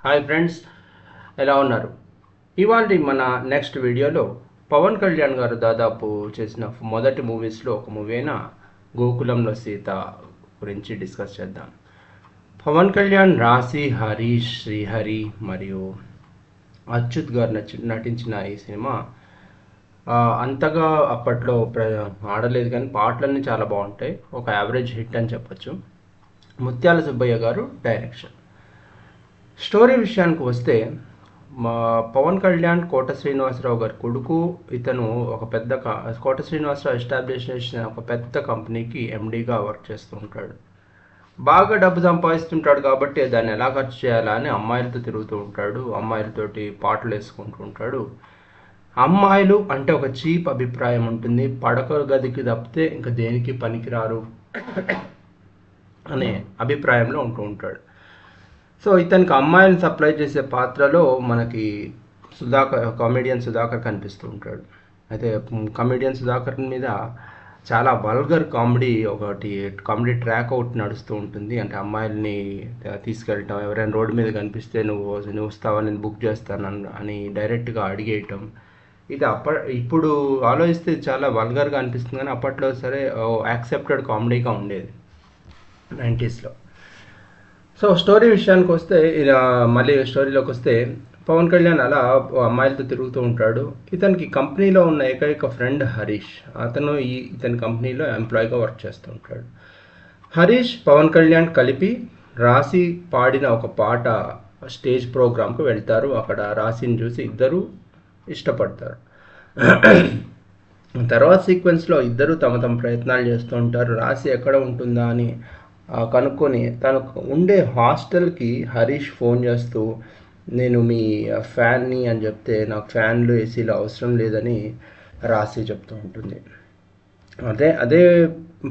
Hi friends, ఎలా ఉన్నారు? ఇవాళ మన నెక్స్ట్ వీడియోలో పవన్ కళ్యాణ్ గారు దాదాపు చేసిన మొదటి మూవీస్లో ఒక మూవీ అయిన గోకులంలో సీత గురించి డిస్కస్ చేద్దాం. పవన్ కళ్యాణ్, రాశి, హరీష్, శ్రీహరి మరియు అచ్యుత్ గారు నటించిన ఈ సినిమా అంతగా అప్పట్లో ఆడలేదు, కానీ పాటలన్నీ చాలా బాగుంటాయి. ఒక యావరేజ్ హిట్ అని చెప్పొచ్చు. ముత్యాల సుబ్బయ్య గారు డైరెక్షన్. స్టోరీ విషయానికి వస్తే, మా పవన్ కళ్యాణ్ కోట శ్రీనివాసరావు గారి కొడుకు. ఇతను ఒక పెద్ద కోట శ్రీనివాసరావు ఎస్టాబ్లిష్ చేసిన ఒక పెద్ద కంపెనీకి ఎండీగా వర్క్ చేస్తూ ఉంటాడు. బాగా డబ్బు సంపాదిస్తుంటాడు కాబట్టి దాన్ని ఎలా ఖర్చు చేయాలా అని అమ్మాయిలతో తిరుగుతూ ఉంటాడు. అమ్మాయిలతోటి పాటలు వేసుకుంటూ ఉంటాడు. అమ్మాయిలు అంటే ఒక చీప్ అభిప్రాయం ఉంటుంది. పడక గదికి తప్పితే ఇంకా దేనికి పనికిరారు అనే అభిప్రాయంలో ఉంటూ ఉంటాడు. సో ఇతనికి అమ్మాయిని సప్లై చేసే పాత్రలో మనకి కామెడియన్ సుధాకర్ కనిపిస్తూ ఉంటాడు. అయితే కామెడియన్ సుధాకర్ మీద చాలా వల్గర్ కామెడీ ట్రాక్ ఒకటి నడుస్తూ ఉంటుంది. అంటే అమ్మాయిల్ని తీసుకెళ్ళటం, ఎవరైనా రోడ్డు మీద కనిపిస్తే నువ్వు వస్తావా, నేను బుక్ చేస్తాను అని డైరెక్ట్గా అడిగేయటం. ఇది ఇప్పుడు ఆలోచిస్తే చాలా వల్గర్గా అనిపిస్తుంది, కానీ అప్పట్లో సరే యాక్సెప్టెడ్ కామెడీగా ఉండేది 90sలో. సో స్టోరీ విషయానికి వస్తే, మళ్ళీ స్టోరీలోకి వస్తే, పవన్ కళ్యాణ్ అలా అమ్మాయిలతో తిరుగుతూ ఉంటాడు. ఇతనికి కంపెనీలో ఉన్న ఏకైక ఫ్రెండ్ హరీష్. అతను ఇతని కంపెనీలో ఎంప్లాయీగా వర్క్ చేస్తూ ఉంటాడు. హరీష్, పవన్ కళ్యాణ్ కలిపి రాశి పాడిన ఒక పాట స్టేజ్ ప్రోగ్రామ్కి వెళ్తారు. అక్కడ రాశిని చూసి ఇద్దరు ఇష్టపడతారు. తర్వాత సీక్వెన్స్లో ఇద్దరు తమ ప్రయత్నాలు చేస్తూ ఉంటారు. రాశి ఎక్కడ ఉంటుందా అని కనుక్కొని తనకు ఉండే హాస్టల్కి హరీష్ ఫోన్ చేస్తూ, నేను మీ ఫ్యాన్ని అని చెప్తే, నాకు ఫ్యాన్లు ఏసీలు అవసరం లేదని రాశి చెప్తూ ఉంటుంది. అదే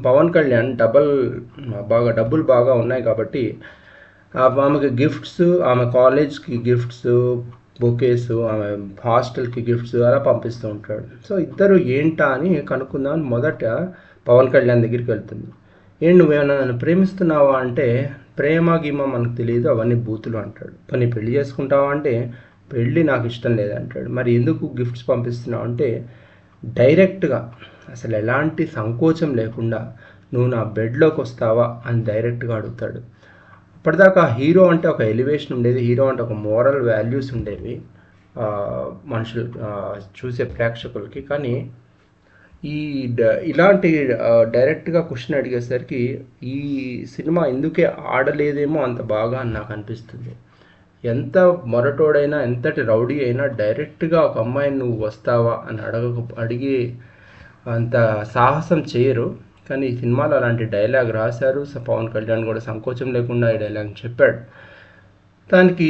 పవన్ కళ్యాణ్ బాగా డబ్బులు బాగా ఉన్నాయి కాబట్టి ఆమెకి గిఫ్ట్స్, ఆమె కాలేజ్కి గిఫ్ట్స్, బొకేస్, ఆమె హాస్టల్కి గిఫ్ట్స్ అలా పంపిస్తూ ఉంటాడు. సో ఇద్దరు ఏంటా అని కనుక్కుందామని మొదట పవన్ కళ్యాణ్ దగ్గరికి వెళ్తుంది. నువ్వేమన్నా నన్ను ప్రేమిస్తున్నావా అంటే, ప్రేమ గీమ మనకు తెలియదు, అవన్నీ బూతులు అంటాడు. పని పెళ్లి చేసుకుంటావా అంటే, పెళ్ళి నాకు ఇష్టం లేదంటాడు. మరి ఎందుకు గిఫ్ట్స్ పంపిస్తున్నావు అంటే, డైరెక్ట్గా అసలు ఎలాంటి సంకోచం లేకుండా నువ్వు నా బెడ్లోకి వస్తావా అని డైరెక్ట్గా అడుగుతాడు. అప్పటిదాకా హీరో అంటే ఒక ఎలివేషన్ ఉండేది, హీరో అంటే ఒక మోరల్ వాల్యూస్ ఉండేవి మనుషులు చూసే ప్రేక్షకులకి. కానీ ఇలాంటి డైరెక్ట్గా క్వశ్చన్ అడిగేసరికి ఈ సినిమా ఎందుకే ఆడలేదేమో అంత బాగా అని నాకు అనిపిస్తుంది. ఎంత మొరటోడైనా, ఎంతటి రౌడీ అయినా డైరెక్ట్గా ఒక అమ్మాయిని నువ్వు వస్తావా అని అడిగి అంత సాహసం చేయరు. కానీ ఈ సినిమాలో అలాంటి డైలాగ్ రాశారు. పవన్ కళ్యాణ్ కూడా సంకోచం లేకుండా ఈ డైలాగ్ చెప్పాడు. దానికి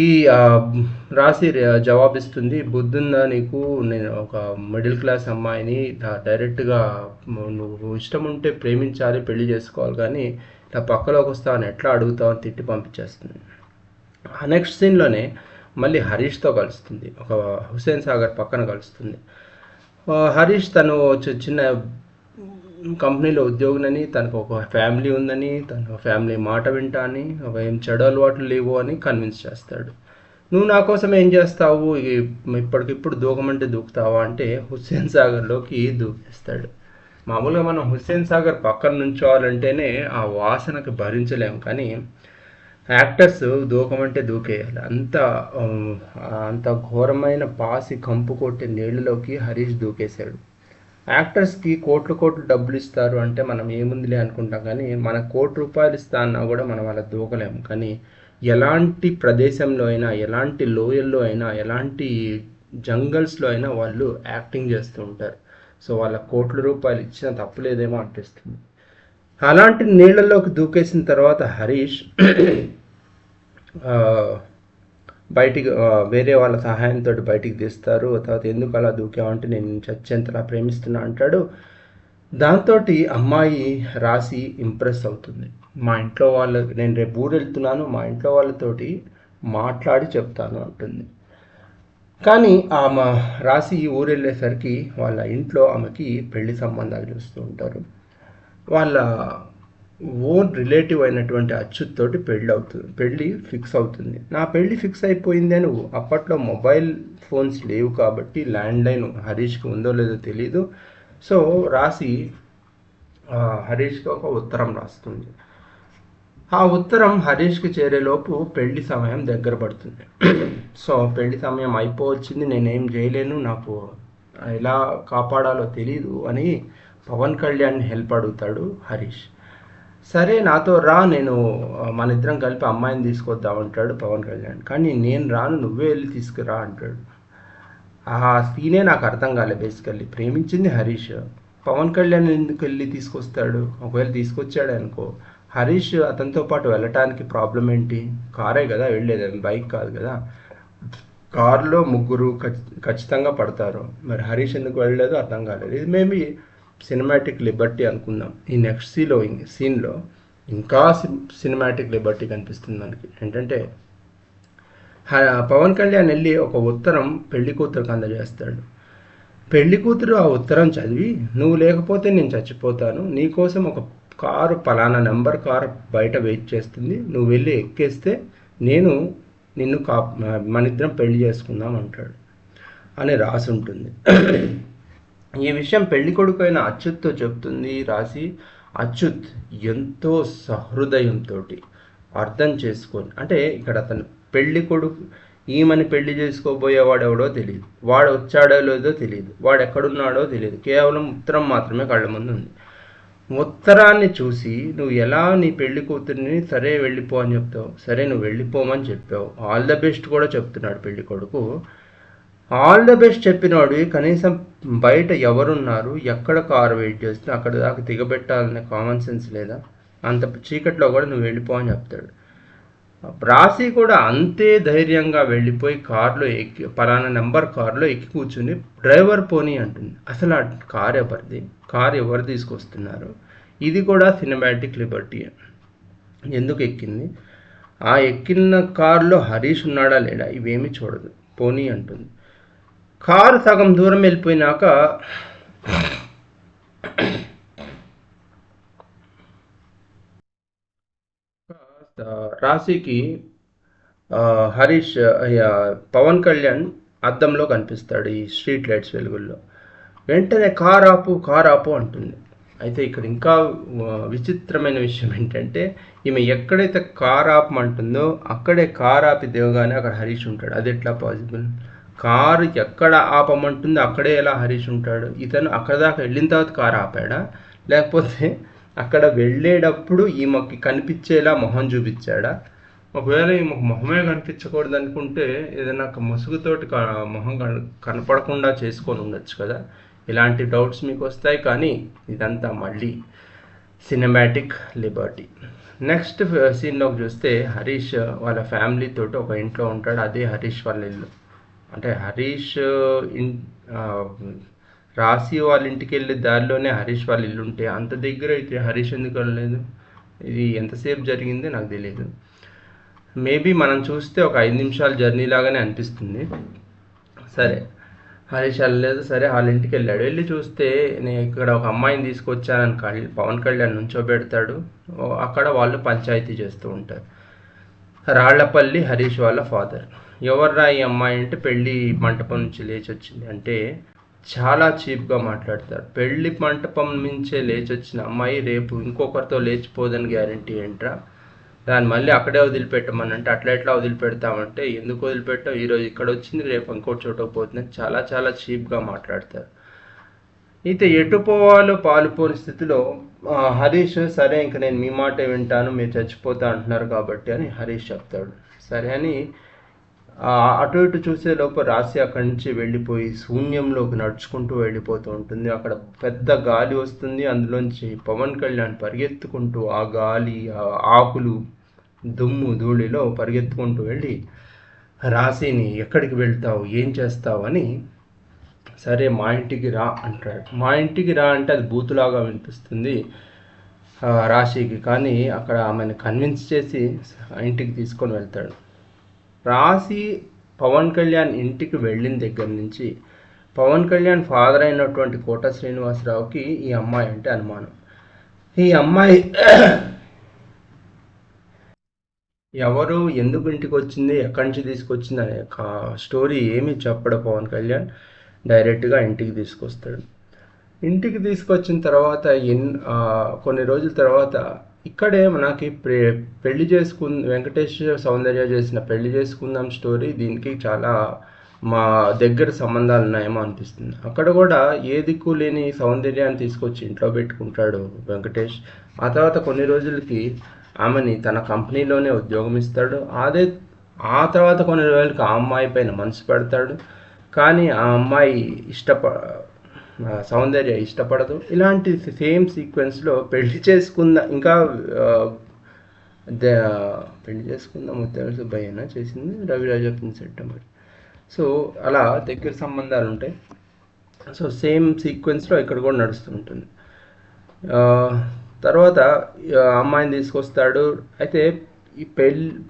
రాశి జవాబిస్తుంది, బుద్ధుందా నీకు, నేను ఒక మిడిల్ క్లాస్ అమ్మాయిని డైరెక్ట్గా నువ్వు ఇష్టం ఉంటే ప్రేమించాలి, పెళ్లి చేసుకోవాలి, కానీ ఇలా పక్కలోకి వస్తావని ఎట్లా అడుగుతావు అని తిట్టి పంపించేస్తుంది. ఆ నెక్స్ట్ సీన్లోనే మళ్ళీ హరీష్తో కలుస్తుంది, ఒక హుస్సేన్ సాగర్ పక్కన కలుస్తుంది. హరీష్ తను చిన్న కంపెనీలో ఉద్యోగినని, తనకు ఒక ఫ్యామిలీ ఉందని, తన ఫ్యామిలీ మాట వింటా అని, ఏం చెడు అలవాట్లు లేవు అని కన్విన్స్ చేస్తాడు. నువ్వు నా కోసం ఏం చేస్తావు, ఇప్పటికిప్పుడు దూకమంటే దూకుతావా అంటే హుస్సేన్ సాగర్లోకి దూకేస్తాడు. మామూలుగా మనం హుస్సేన్ సాగర్ పక్కన నుంచోవాలంటేనే ఆ వాసనకి భరించలేము, కానీ యాక్టర్స్ దూకమంటే దూకేయాలి. అంత ఘోరమైన పాసి కంపు కొట్టే నీళ్ళలోకి హరీష్ దూకేశాడు. యాక్టర్స్కి కోట్లు డబ్బులు ఇస్తారు అంటే మనం ఏముందిలే అనుకుంటాం, కానీ మనకు ₹1 ఇస్తా అన్నా కూడా మనం అలా దూకలేము. కానీ ఎలాంటి ప్రదేశంలో అయినా, ఎలాంటి లోయల్లో అయినా, ఎలాంటి జంగల్స్లో అయినా వాళ్ళు యాక్టింగ్ చేస్తూ ఉంటారు. సో వాళ్ళ ₹1 ఇచ్చిన తప్పులేదేమో అనిపిస్తుంది. అలాంటి నీళ్ళల్లోకి దూకేసిన తర్వాత హరీష్ బయటికి వేరే వాళ్ళ సహాయంతో బయటికి తీస్తారు. తర్వాత ఎందుకు అలా దూకామంటే, నేను చచ్చేంతలా ప్రేమిస్తున్నా అంటాడు. దాంతో అమ్మాయి రాశి ఇంప్రెస్ అవుతుంది. మా ఇంట్లో నేను రేపు ఊరు వెళ్తున్నాను, మా ఇంట్లో వాళ్ళతోటి మాట్లాడి చెప్తాను అంటుంది. కానీ ఆమె రాశి ఊరు వెళ్ళేసరికి వాళ్ళ ఇంట్లో ఆమెకి పెళ్లి సంబంధాలు చూస్తూ ఉంటారు. వాళ్ళ ఓన్ రిలేటివ్ అయినటువంటి అచ్యుత్ తోటి పెళ్ళి ఫిక్స్ అవుతుంది. నా పెళ్ళి ఫిక్స్ అయిపోయింది అని అప్పట్లో మొబైల్ ఫోన్స్ లేవు కాబట్టి ల్యాండ్లైన్ హరీష్కి ఉందో లేదో తెలీదు. సో రాసి హరీష్కి ఒక ఉత్తరం రాస్తుంది. ఆ ఉత్తరం హరీష్కి చేరేలోపు పెళ్లి సమయం దగ్గర పడుతుంది. సో పెళ్లి సమయం అయిపోవచ్చింది, నేనేం చేయలేను, నాకు ఎలా కాపాడాలో తెలీదు అని పవన్ కళ్యాణ్ హెల్ప్ అడుగుతాడు హరీష్. సరే నాతో రా, నేను మన ఇద్దరం కలిపి అమ్మాయిని తీసుకొద్దామంటాడు పవన్ కళ్యాణ్. కానీ నేను రాను, నువ్వే వెళ్ళి తీసుకురా అంటాడు. ఆ సీనే నాకు అర్థం కాలేదు. బేసికల్లీ ప్రేమించింది హరీష్, పవన్ కళ్యాణ్ ఎందుకు వెళ్ళి తీసుకొస్తాడు? ఒకవేళ తీసుకొచ్చాడు అనుకో, హరీష్ అతనితో పాటు వెళ్ళటానికి ప్రాబ్లం ఏంటి? కారే కదా వెళ్ళేది, బైక్ కాదు కదా. కారులో ముగ్గురు ఖచ్చితంగా పడతారు. మరి హరీష్ ఎందుకు వెళ్ళలేదు అర్థం కాలేదు. ఇది మేబీ సినిమాటిక్ లిబర్టీ అనుకుందాం. ఈ నెక్స్ట్ సీన్లో ఇంకా సినిమాటిక్ లిబర్టీ కనిపిస్తుంది మనకి. ఏంటంటే పవన్ కళ్యాణ్ వెళ్ళి ఒక ఉత్తరం పెళ్లి కూతురుకు అందజేస్తాడు. పెళ్లి కూతురు ఆ ఉత్తరం చదివి, నువ్వు లేకపోతే నేను చచ్చిపోతాను, నీకోసం ఒక కారు పలానా నెంబర్ కారు బయట వెయిట్ చేస్తుంది, నువ్వు వెళ్ళి ఎక్కేస్తే నేను నిన్ను మన ఇద్దరం పెళ్లి చేసుకుందాం అంటాడు అని రాసి ఉంటుంది. ఈ విషయం పెళ్లి కొడుకు అయిన అచ్యుత్తో చెప్తుంది రాసి. అచ్యుత్ ఎంతో సహృదయంతో అర్థం చేసుకొని, అంటే ఇక్కడ అతను పెళ్లి కొడుకు ఈమెని పెళ్లి చేసుకోబోయేవాడు ఎవడో తెలియదు, వాడు వచ్చాడో లేదో తెలియదు, వాడు ఎక్కడున్నాడో తెలియదు, కేవలం ఉత్తరం మాత్రమే కళ్ళ ముందు ఉంది. ఉత్తరాన్ని చూసి నువ్వు ఎలా నీ పెళ్లి కూతురిని సరే వెళ్ళిపో అని చెప్తావు? సరే నువ్వు వెళ్ళిపోమని చెప్పావు, ఆల్ ద బెస్ట్ కూడా చెప్తున్నాడు పెళ్లి కొడుకు. ఆల్ ద బెస్ట్ చెప్పినవాడు కనీసం బయట ఎవరున్నారు, ఎక్కడ కారు వెయిట్ చేస్తుంది, అక్కడ దాకా దిగబెట్టాలనే కామన్ సెన్స్ లేదా? అంత చీకట్లో కూడా నువ్వు వెళ్ళిపో అని చెప్తాడు. రాశి కూడా అంతే ధైర్యంగా వెళ్ళిపోయి కారులో ఎక్కి పలానా నెంబర్ కారులో ఎక్కి కూర్చుని డ్రైవర్ పోనీ అంటుంది. అసలు ఆ కార్ ఎవరిది, కారు ఎవరు తీసుకొస్తున్నారు? ఇది కూడా సినిమాటిక్ లిబర్టీ. ఎందుకు ఎక్కింది, ఆ ఎక్కిన కారులో హరీష్ ఉన్నాడా లేడా ఇవేమీ చూడదు, పోనీ అంటుంది. కారు సగం దూరం వెళ్ళిపోయినాక రాశికి హరీష్ పవన్ కళ్యాణ్ అద్దంలో కనిపిస్తాడు ఈ స్ట్రీట్ లైట్స్ వెలుగుల్లో. వెంటనే కార్ ఆపు అంటుంది. అయితే ఇక్కడ ఇంకా విచిత్రమైన విషయం ఏంటంటే, ఈమె ఎక్కడైతే కార్ ఆపమంటుందో అక్కడే కార్ ఆపి దిగగానే అక్కడ హరీష్ ఉంటాడు. అది ఎట్లా పాసిబుల్? కారు ఎక్కడ ఆపమంటుందో అక్కడే ఎలా హరీష్ ఉంటాడు? ఇతను అక్కడ దాకా వెళ్ళిన తర్వాత కారు ఆపాడా, లేకపోతే అక్కడ వెళ్ళేటప్పుడు ఈమెకి కనిపించేలా మొహం చూపించాడా? ఒకవేళ ఈమెకు మొహమే కనిపించకూడదు అనుకుంటే ఏదైనా ముసుగుతోటి మొహం కనపడకుండా చేసుకొని ఉండొచ్చు కదా. ఇలాంటి డౌట్స్ మీకు వస్తాయి. కానీ ఇదంతా మళ్ళీ సినిమాటిక్ లిబర్టీ. నెక్స్ట్ సీన్లోకి చూస్తే హరీష్ వాళ్ళ ఫ్యామిలీతో ఒక ఇంట్లో ఉంటాడు. అదే హరీష్ వాళ్ళ ఇల్లు. అంటే హరీష్ రాశి వాళ్ళ ఇంటికి వెళ్ళే దారిలోనే హరీష్ వాళ్ళ ఇల్లు ఉంటే అంత దగ్గర అయితే హరీష్ ఎందుకు వెళ్ళలేదు? ఇది ఎంతసేపు జరిగింది నాకు తెలియదు. మేబీ మనం చూస్తే ఒక 5 నిమిషాల జర్నీ లాగానే అనిపిస్తుంది. సరే హరీష్ వెళ్ళలేదు, సరే వాళ్ళ ఇంటికి వెళ్ళాడు. వెళ్ళి చూస్తే నేను ఇక్కడ ఒక అమ్మాయిని తీసుకొచ్చానని పవన్ కళ్యాణ్ నుంచోబెడతాడు. అక్కడ వాళ్ళు పంచాయతీ చేస్తూ ఉంటారు. రాళ్లపల్లి హరీష్ వాళ్ళ ఫాదర్. ఎవర్రా ఈ అమ్మాయి అంటే, పెళ్ళి మంటపం నుంచి లేచి వచ్చింది అంటే చాలా చీప్గా మాట్లాడతారు. పెళ్లి మంటపం నుంచే లేచి వచ్చిన అమ్మాయి రేపు ఇంకొకరితో లేచిపోదని గ్యారంటీ ఏంట్రా? దాన్ని మళ్ళీ అక్కడే వదిలిపెట్టమని అంటే అట్లా ఎట్లా వదిలిపెడతామంటే, ఎందుకు వదిలిపెట్టావు, ఈరోజు ఇక్కడ వచ్చింది రేపు ఇంకోటి చోటకు పోతుంది, చాలా చాలా చీప్గా మాట్లాడతారు. అయితే ఎటు పోవాలో పాలుపోని స్థితిలో హరీష్ సరే ఇంక నేను మీ మాటే వింటాను, మీరు చచ్చిపోతా అంటున్నారు కాబట్టి అని హరీష్ చెప్తాడు. సరే అని అటు ఇటు చూసే లోపు రాశి అక్కడి నుంచి వెళ్ళిపోయి శూన్యంలోకి నడుచుకుంటూ వెళ్ళిపోతూ ఉంటుంది. అక్కడ పెద్ద గాలి వస్తుంది, అందులోంచి పవన్ కళ్యాణ్ పరిగెత్తుకుంటూ ఆ గాలి, ఆ ఆకులు, దుమ్ము ధూళిలో పరిగెత్తుకుంటూ వెళ్ళి రాశిని ఎక్కడికి వెళ్తావు, ఏం చేస్తావు అని, సరే మా ఇంటికి రా అంటాడు. మా ఇంటికి రా అంటే అది బూతులాగా వినిపిస్తుంది రాశికి. కానీ అక్కడ ఆమెను కన్విన్స్ చేసి ఇంటికి తీసుకొని వెళ్తాడు. రాశి పవన్ కళ్యాణ్ ఇంటికి వెళ్ళిన దగ్గర నుంచి పవన్ కళ్యాణ్ ఫాదర్ అయినటువంటి కోట శ్రీనివాసరావుకి ఈ అమ్మాయి అంటే అనుమానం. ఈ అమ్మాయి ఎవరు ఎందుకు ఇంటికి వచ్చింది ఎక్కడి నుంచి తీసుకొచ్చింది అనే స్టోరీ ఏమీ చెప్పడు పవన్ కళ్యాణ్. డైరెక్ట్గా ఇంటికి తీసుకొస్తాడు. ఇంటికి తీసుకొచ్చిన తర్వాత కొన్ని రోజుల తర్వాత ఇక్కడే మనకి పెళ్లి వెంకటేష్ సౌందర్య చేసిన పెళ్లి చేసుకుందాం స్టోరీ దీనికి చాలా మా దగ్గర సంబంధాలు ఉన్నాయేమో అనిపిస్తుంది. అక్కడ కూడా ఏ దిక్కు లేని సౌందర్యాన్ని తీసుకొచ్చి ఇంట్లో పెట్టుకుంటాడు వెంకటేష్. ఆ తర్వాత కొన్ని రోజులకి ఆమెని తన కంపెనీలోనే ఉద్యోగం ఇస్తాడు. ఆ తర్వాత కొన్ని రోజులకి ఆ అమ్మాయి పైన మనసు పెడతాడు. కానీ ఆ అమ్మాయి సౌందర్య ఇష్టపడదు. ఇలాంటి సేమ్ సీక్వెన్స్లో పెళ్లి చేసుకుందా ఇంకా పెళ్లి చేసుకుందాం ముత్యాల సుబ్బయ్యన చేసింది రవిరాజ పిన్సెట్ట మరి. సో అలా దగ్గర సంబంధాలు ఉంటాయి. సో సేమ్ సీక్వెన్స్లో ఇక్కడ కూడా నడుస్తూ ఉంటుంది. తర్వాత అమ్మాయిని తీసుకొస్తాడు. అయితే ఈ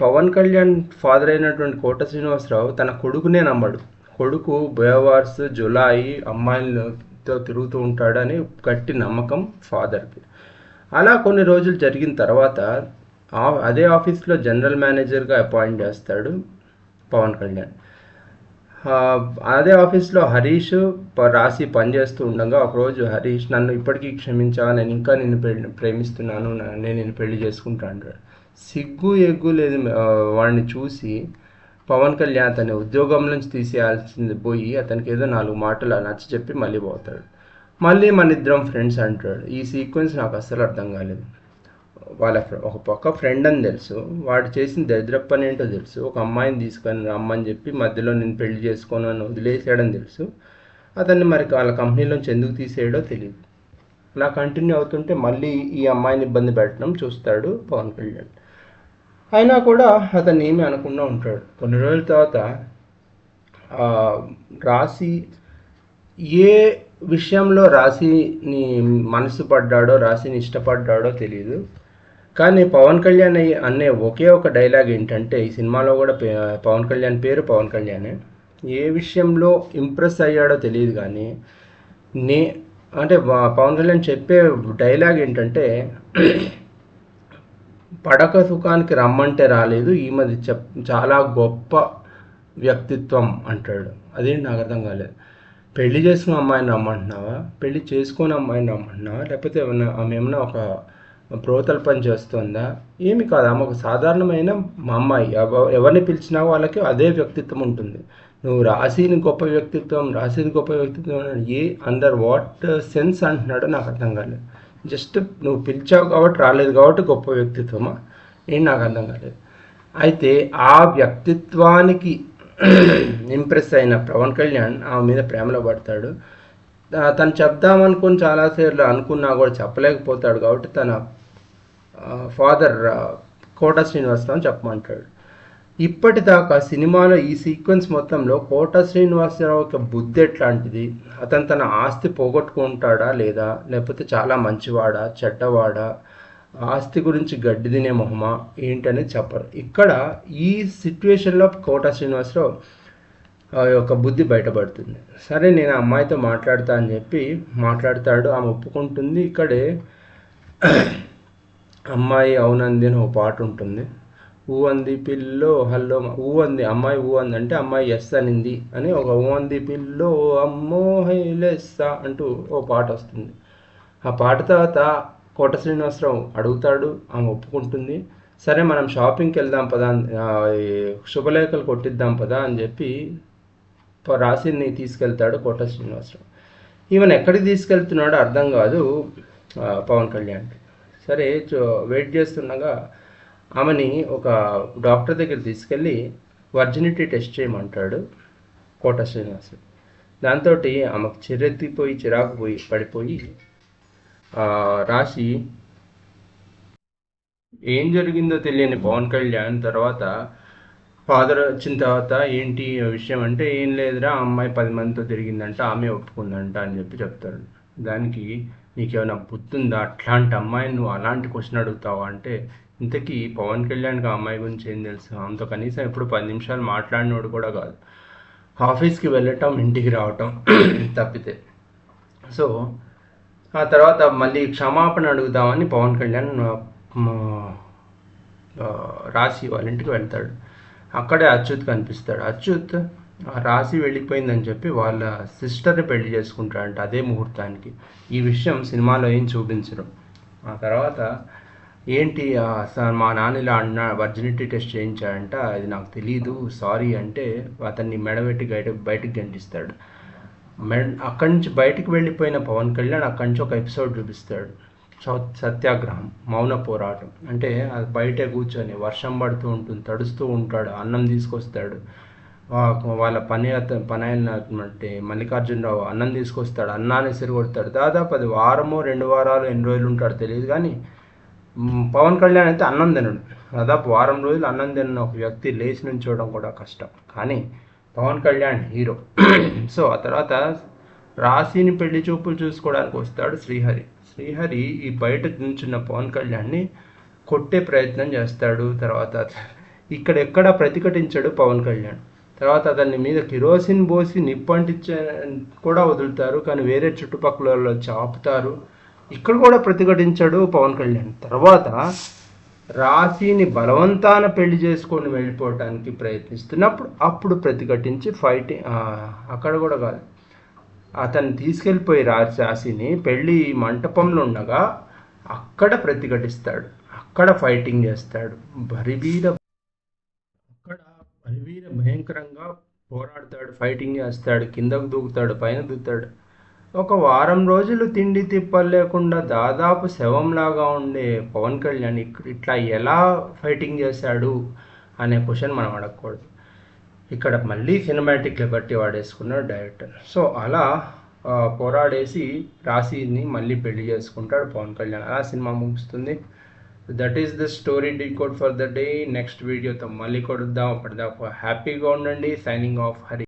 పవన్ కళ్యాణ్ ఫాదర్ అయినటువంటి కోట శ్రీనివాసరావు తన కొడుకునే నమ్మడు. కొడుకు బేవార్స్ జులాయి అమ్మాయిలతో తిరుగుతూ ఉంటాడని గట్టి నమ్మకం ఫాదర్కి. అలా కొన్ని రోజులు జరిగిన తర్వాత అదే ఆఫీస్లో జనరల్ మేనేజర్గా అపాయింట్ చేస్తాడు పవన్ కళ్యాణ్. అదే ఆఫీస్లో హరీష్ రాసి పనిచేస్తూ ఉండగా ఒకరోజు హరీష్ నన్ను ఇప్పటికీ క్షమించావా, నేను ఇంకా నిన్ను ప్రేమిస్తున్నాను, నేను నిన్ను పెళ్లి చేసుకుంటా అంటాడు. సిగ్గు ఎగ్గు లేదు వాడిని చూసి పవన్ కళ్యాణ్ అతని ఉద్యోగం నుంచి తీసేయాల్సింది పోయి అతనికి ఏదో 4 మాటలు నచ్చ చెప్పి మళ్ళీ పోతాడు. మళ్ళీ మన ఇద్దరం ఫ్రెండ్స్ అంటాడు. ఈ సీక్వెన్స్ నాకు అస్సలు అర్థం కాలేదు. ఒక పక్క ఫ్రెండ్ అని తెలుసు, వాడు చేసిన దరిద్రపు పని ఏంటో తెలుసు, ఒక అమ్మాయిని తీసుకొని రమ్మని చెప్పి మధ్యలో నేను పెళ్లి చేసుకోను అని వదిలేసాడని తెలుసు. అతన్ని మరి వాళ్ళ కంపెనీలోంచి ఎందుకు తీసేయడో తెలియదు. అలా కంటిన్యూ అవుతుంటే మళ్ళీ ఈ అమ్మాయిని ఇబ్బంది పెట్టడం చూస్తాడు పవన్ కళ్యాణ్. అయినా కూడా అతన్ని ఏమీ అనకుండా ఉంటాడు. కొన్ని రోజుల తర్వాత రాశి ఏ విషయంలో రాశిని మనసు పడ్డాడో, రాశిని ఇష్టపడ్డాడో తెలియదు. కానీ పవన్ కళ్యాణ్ అనే ఒకే ఒక డైలాగ్ ఏంటంటే, ఈ సినిమాలో కూడా పవన్ కళ్యాణ్ పేరు పవన్ కళ్యాణే. ఏ విషయంలో ఇంప్రెస్ అయ్యాడో తెలియదు కానీ అంటే పవన్ కళ్యాణ్ చెప్పే డైలాగ్ ఏంటంటే, పడక సుఖానికి రమ్మంటే రాలేదు, ఈమెది చాలా గొప్ప వ్యక్తిత్వం అంటాడు. అదేంటి నాకు అర్థం కాలేదు. పెళ్లి చేసుకున్న అమ్మాయిని రమ్మంటున్నావా, పెళ్లి చేసుకున్న అమ్మాయిని రమ్మంటున్నావా, లేకపోతే ఆమె ఏమన్నా ఒక ప్రోతల పని చేస్తుందా? ఏమి కాదు, ఆమె ఒక సాధారణమైన మా అమ్మాయి. ఎవరిని పిలిచినా వాళ్ళకి అదే వ్యక్తిత్వం ఉంటుంది. నువ్వు రాశిని గొప్ప వ్యక్తిత్వం, రాశిని గొప్ప వ్యక్తిత్వం అండర్ వాట్ సెన్స్ అంటున్నాడో నాకు అర్థం కాలేదు. జస్ట్ నువ్వు పిలిచావు కాబట్టి రాలేదు కాబట్టి గొప్ప వ్యక్తిత్వమా ఏం నాకు అర్థం కాలేదు. అయితే ఆ వ్యక్తిత్వానికి ఇంప్రెస్ అయిన పవన్ కళ్యాణ్ ఆమె మీద ప్రేమలో పడతాడు. తను చెప్దామనుకుని చాలాసార్లు అనుకున్నా కూడా చెప్పలేకపోతాడు కాబట్టి తన ఫాదర్ కోట శ్రీనివాసరావు చెప్పమంటాడు. ఇప్పటిదాకా సినిమాలో ఈ సీక్వెన్స్ మొత్తంలో కోట శ్రీనివాసరావు యొక్క బుద్ధి ఎట్లాంటిది, అతను తన ఆస్తి పోగొట్టుకుంటాడా లేదా, లేకపోతే చాలా మంచివాడా చెడ్డవాడా, ఆస్తి గురించి గడ్డి తినే మొహమా ఏంటని చెప్పరు. ఇక్కడ ఈ సిచ్యువేషన్లో కోట శ్రీనివాసరావు యొక్క బుద్ధి బయటపడుతుంది. సరే నేను ఆ అమ్మాయితో మాట్లాడతా అని చెప్పి మాట్లాడతాడు. ఆమె ఒప్పుకుంటుంది. ఇక్కడే అమ్మాయి అవునంది అని ఒక పాట ఉంటుంది. ఊ అంది పిల్లో హల్లో, ఊ అంది అమ్మాయి, ఊ అంది అంటే అమ్మాయి ఎస్ అనింది అని ఒక ఊ అంది పిల్లో అమ్మో హైలెస్సా అంటూ ఓ పాట వస్తుంది. ఆ పాట తర్వాత కోట శ్రీనివాసరావు అడుగుతాడు, ఆమె ఒప్పుకుంటుంది. సరే మనం షాపింగ్కి వెళ్దాం పదా, శుభలేఖలు కొట్టిద్దాం పదా అని చెప్పి రాశిని తీసుకెళ్తాడు కోట శ్రీనివాసరావు. ఈవెన్ ఎక్కడికి తీసుకెళ్తున్నాడో అర్థం కాదు పవన్ కళ్యాణ్కి. సరే వెయిట్ చేస్తుండగా ఆమెని ఒక డాక్టర్ దగ్గర తీసుకెళ్ళి వర్జినిటీ టెస్ట్ చేయమంటాడు కోట శ్రీనివాసరావు. దాంతో ఆమెకు చిరాకు పడిపోయి రాశి ఏం జరిగిందో తెలియని పవన్ కళ్యాణ్ తర్వాత ఫాదర్ వచ్చిన తర్వాత ఏంటి విషయం అంటే, ఏం లేదురా అమ్మాయి 10 మందితో తిరిగిందంట, ఆమె ఒప్పుకుందంట అని చెప్పి చెప్తాడు. దానికి నీకేమైనా బుద్ధుందా, అట్లాంటి అమ్మాయిని నువ్వు అలాంటి క్వశ్చన్ అడుగుతావా అంటే, ఇంతకీ పవన్ కళ్యాణ్కి ఆ అమ్మాయి గురించి ఏం తెలుసు, ఆమెతో కనీసం ఎప్పుడు 10 నిమిషాలు మాట్లాడినోడు కూడా కాదు, ఆఫీస్కి వెళ్ళటం ఇంటికి రావటం తప్పితే. సో ఆ తర్వాత మళ్ళీ క్షమాపణ అడుగుదామని పవన్ కళ్యాణ్ రాశి వాళ్ళ ఇంటికి వెళ్తాడు. అక్కడే అచ్యుత్ కనిపిస్తాడు. అచ్యుత్ రాశి వెళ్ళిపోయిందని చెప్పి వాళ్ళ సిస్టర్ని పెళ్లి చేసుకుంటాడంట అదే ముహూర్తానికి. ఈ విషయం సినిమాలో ఏం చూపించరు. ఆ తర్వాత ఏంటి సార్ మా నాన్న ఇలా అన్న వర్జినిటీ టెస్ట్ చేయించాడంట, అది నాకు తెలియదు సారీ అంటే అతన్ని మెడబెట్టి బయటికి గంటిస్తాడు. అక్కడి నుంచి బయటికి వెళ్ళిపోయిన పవన్ కళ్యాణ్ అక్కడి నుంచి ఒక ఎపిసోడ్ చూపిస్తాడు. సత్యాగ్రహం, మౌన పోరాటం. అంటే అది బయటే కూర్చొని వర్షం పడుతూ ఉంటుంది, తడుస్తూ ఉంటాడు, అన్నం తీసుకొస్తాడు. వాళ్ళ పని అయినటువంటి మల్లికార్జునరావు అన్నం తీసుకొస్తాడు, అన్నాన్ని సిరగొడతాడు. దాదాపు అది వారమో 2 వారాలు ఎన్ని రోజులు ఉంటాడు తెలియదు, కానీ పవన్ కళ్యాణ్ అయితే అన్నం తినడు. దాదాపు వారం రోజులు అన్నం తిన్న ఒక వ్యక్తి లేచి నుంచోవడం కూడా కష్టం, కానీ పవన్ కళ్యాణ్ హీరో. సో ఆ తర్వాత రాశిని పెళ్లి చూపులు చూసుకోవడానికి వస్తాడు శ్రీహరి. శ్రీహరి ఈ బయట నుంచున్న పవన్ కళ్యాణ్ని కొట్టే ప్రయత్నం చేస్తాడు. తర్వాత ఇక్కడెక్కడ ప్రతిఘటించాడు పవన్ కళ్యాణ్. తర్వాత అతన్ని మీద కిరోసిన్ పోసి నిప్పంటించే కూడా వదులుతారు, కానీ వేరే చుట్టుపక్కల వచ్చి ఆపుతారు. ఇక్కడ కూడా ప్రతిఘటించాడు పవన్ కళ్యాణ్. తర్వాత రాశిని బలవంతాన పెళ్లి చేసుకొని వెళ్ళిపోవటానికి ప్రయత్నిస్తున్నప్పుడు అప్పుడు ప్రతిఘటించి ఫైటింగ్, అక్కడ కూడా కాదు, అతన్ని తీసుకెళ్ళిపోయి రాశిని పెళ్లి మంటపంలో ఉండగా అక్కడ ప్రతిఘటిస్తాడు, అక్కడ ఫైటింగ్ చేస్తాడు. అక్కడ బరివీర భయంకరంగా పోరాడతాడు, ఫైటింగ్ చేస్తాడు, కిందకు దూకుతాడు, పైన దూకుతాడు. ఒక వారం రోజులు తిండి తిప్పలు లేకుండా దాదాపు శవంలాగా ఉండే పవన్ కళ్యాణ్ ఇట్లా ఎలా ఫైటింగ్ చేశాడు అనే క్వశ్చన్ మనం అడగకూడదు. ఇక్కడ మళ్ళీ సినిమాటిక్ లిబర్టీ వాడేసుకున్నాడు డైరెక్టర్. సో అలా పోరాడేసి రాశిని మళ్ళీ పెళ్లి చేసుకుంటాడు పవన్ కళ్యాణ్. అలా సినిమా ముగుస్తుంది. That is the story decode for the day. Next వీడియోతో మళ్ళీ కొడుద్దాం. అప్పటిదాకా హ్యాపీగా ఉండండి. Signing off Hari.